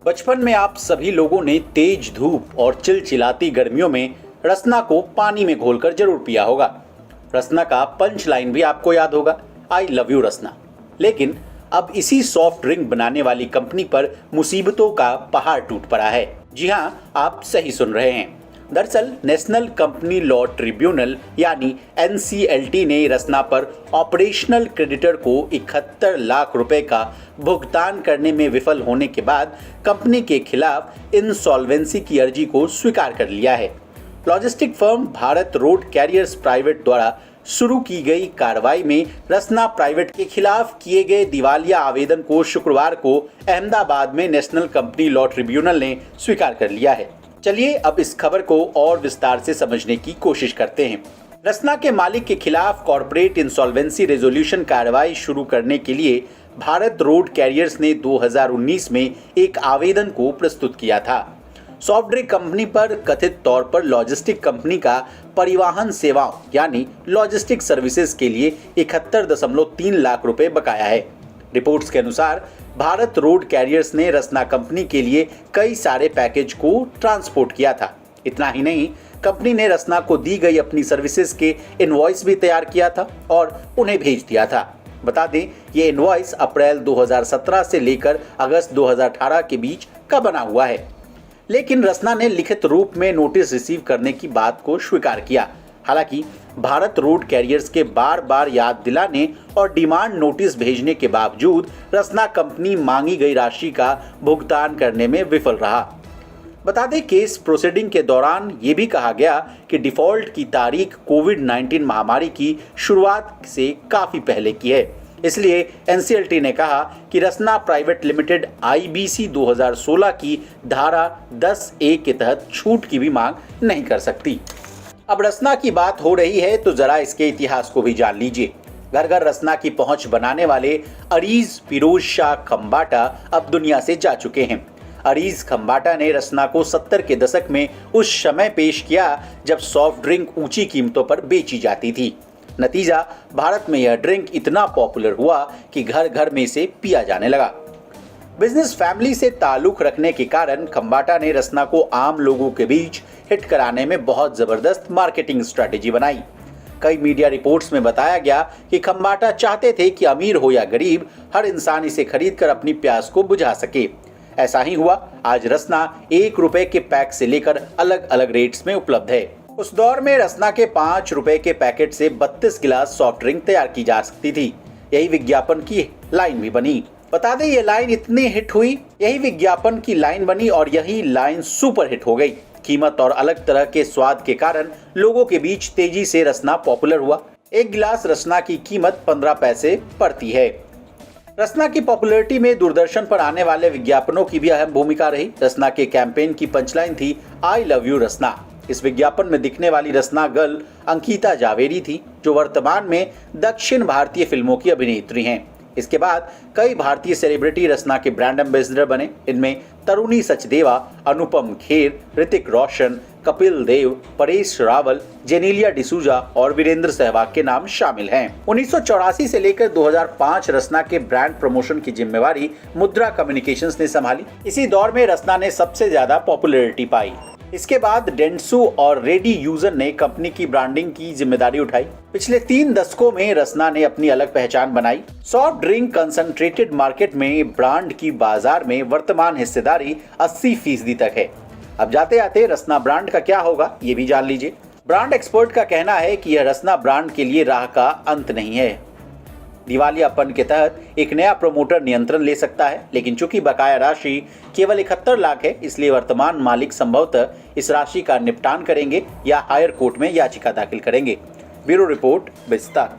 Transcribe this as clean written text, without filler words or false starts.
बचपन में आप सभी लोगों ने तेज धूप और चिलचिलाती गर्मियों में रसना को पानी में घोलकर जरूर पिया होगा। रसना का पंच लाइन भी आपको याद होगा, आई लव यू रसना। लेकिन अब इसी सॉफ्ट ड्रिंक बनाने वाली कंपनी पर मुसीबतों का पहाड़ टूट पड़ा है। जी हाँ, आप सही सुन रहे हैं। दरअसल नेशनल कंपनी लॉ ट्रिब्यूनल यानी NCLT ने रसना पर ऑपरेशनल क्रेडिटर को 71 लाख रुपए का भुगतान करने में विफल होने के बाद कंपनी के खिलाफ इंसॉल्वेंसी की अर्जी को स्वीकार कर लिया है। Logistic firm Bharat road carriers private द्वारा शुरू की गई कार्रवाई में रसना प्राइवेट के खिलाफ किए गए दिवालिया आवेदन को शुक्रवार को अहमदाबाद में नेशनल कंपनी लॉ ट्रिब्यूनल ने स्वीकार कर लिया है। चलिए अब इस खबर को और विस्तार से समझने की कोशिश करते हैं। रसना के मालिक के खिलाफ कॉर्पोरेट इंसॉल्वेंसी रेजोल्यूशन कार्रवाई शुरू करने के लिए भारत रोड कैरियर्स ने 2019 में एक आवेदन को प्रस्तुत किया था। सॉफ्ट ड्रिंक कंपनी पर कथित तौर पर लॉजिस्टिक कंपनी का परिवहन सेवाओं यानी लॉजिस्टिक सर्विसेज के लिए 71.3 लाख रुपए बकाया है। रिपोर्ट्स के अनुसार भारत रोड कैरियर्स ने रसना कंपनी के लिए कई सारे पैकेज को ट्रांसपोर्ट किया था। इतना ही नहीं, कंपनी ने रसना को दी गई अपनी सर्विसेज के इनवॉइस भी तैयार किया था और उन्हें भेज दिया था। बता दें, ये इनवॉइस अप्रैल 2017 से लेकर अगस्त 2018 के बीच का बना हुआ है। लेकिन रसना ने लिखित रूप में नोटिस रिसीव करने की बात को स्वीकार किया। हालांकि भारत रोड कैरियर्स के बार बार याद दिलाने और डिमांड नोटिस भेजने के बावजूद रसना कंपनी मांगी गई राशि का भुगतान करने में विफल रहा। बता दें, केस प्रोसीडिंग के दौरान ये भी कहा गया कि डिफॉल्ट की तारीख कोविड-19 महामारी की शुरुआत से काफी पहले की है। इसलिए NCLT ने कहा कि रसना प्राइवेट लिमिटेड IBC 2016 की धारा 10A के तहत छूट की भी मांग नहीं कर सकती। अब रसना की बात हो रही है तो जरा इसके इतिहास को भी जान लीजिए। घर घर रसना की पहुंच बनाने वाले अरीज फिरोज शाह खंबाटा अब दुनिया से जा चुके हैं। अरीज खंबाटा ने रसना को 70 के दशक में उस समय पेश किया जब सॉफ्ट ड्रिंक ऊंची कीमतों पर बेची जाती थी। नतीजा, भारत में यह ड्रिंक इतना पॉपुलर हुआ कि घर घर में इसे पिया जाने लगा। बिजनेस फैमिली से ताल्लुक रखने के कारण खंबाटा ने रसना को आम लोगों के बीच हिट कराने में बहुत जबरदस्त मार्केटिंग स्ट्रेटेजी बनाई। कई मीडिया रिपोर्ट्स में बताया गया कि खंबाटा चाहते थे कि अमीर हो या गरीब, हर इंसान इसे खरीदकर अपनी प्यास को बुझा सके। ऐसा ही हुआ। आज रसना 1 रुपए के पैक से लेकर अलग अलग रेट्स में उपलब्ध है। उस दौर में रसना के 5 रुपए के पैकेट से 32 गिलास सॉफ्ट ड्रिंक तैयार की जा सकती थी। यही विज्ञापन की लाइन भी बनी। बता दें, ये लाइन इतनी हिट हुई, यही विज्ञापन की लाइन बनी और यही लाइन सुपर हिट हो गई। कीमत और अलग तरह के स्वाद के कारण लोगों के बीच तेजी से रसना पॉपुलर हुआ। एक गिलास रसना की कीमत 15 पैसे पड़ती है। रसना की पॉपुलैरिटी में दूरदर्शन पर आने वाले विज्ञापनों की भी अहम भूमिका रही। रसना के कैंपेन की पंचलाइन थी, आई लव यू रसना। इस विज्ञापन में दिखने वाली रसना गर्ल अंकिता जावेरी थी, जो वर्तमान में दक्षिण भारतीय फिल्मों की अभिनेत्री हैं। इसके बाद कई भारतीय सेलिब्रिटी रसना के ब्रांड एम्बेसडर बने। इनमें तरुणी सचदेवा, अनुपम खेर, ऋतिक रोशन, कपिल देव, परेश रावल, जेनेलिया डिसूजा और वीरेंद्र सहवाग के नाम शामिल हैं। 1984 से लेकर 2005 रसना के ब्रांड प्रमोशन की जिम्मेवारी मुद्रा कम्युनिकेशंस ने संभाली। इसी दौर में रसना ने सबसे ज्यादा पॉपुलैरिटी पाई। इसके बाद डेंसू और रेडी यूजर ने कंपनी की ब्रांडिंग की जिम्मेदारी उठाई। पिछले 3 दशकों में रसना ने अपनी अलग पहचान बनाई। सॉफ्ट ड्रिंक कंसंट्रेटेड मार्केट में ब्रांड की बाजार में वर्तमान हिस्सेदारी 80% तक है। अब जाते जाते रसना ब्रांड का क्या होगा, ये भी जान लीजिए। ब्रांड एक्सपर्ट का कहना है कि यह रसना ब्रांड के लिए राह का अंत नहीं है। दिवालियापन के तहत एक नया प्रमोटर नियंत्रण ले सकता है, लेकिन चूंकि बकाया राशि केवल 71 लाख है, इसलिए वर्तमान मालिक संभवतः इस राशि का निपटान करेंगे या हायर कोर्ट में याचिका दाखिल करेंगे। ब्यूरो रिपोर्ट, विस्तार।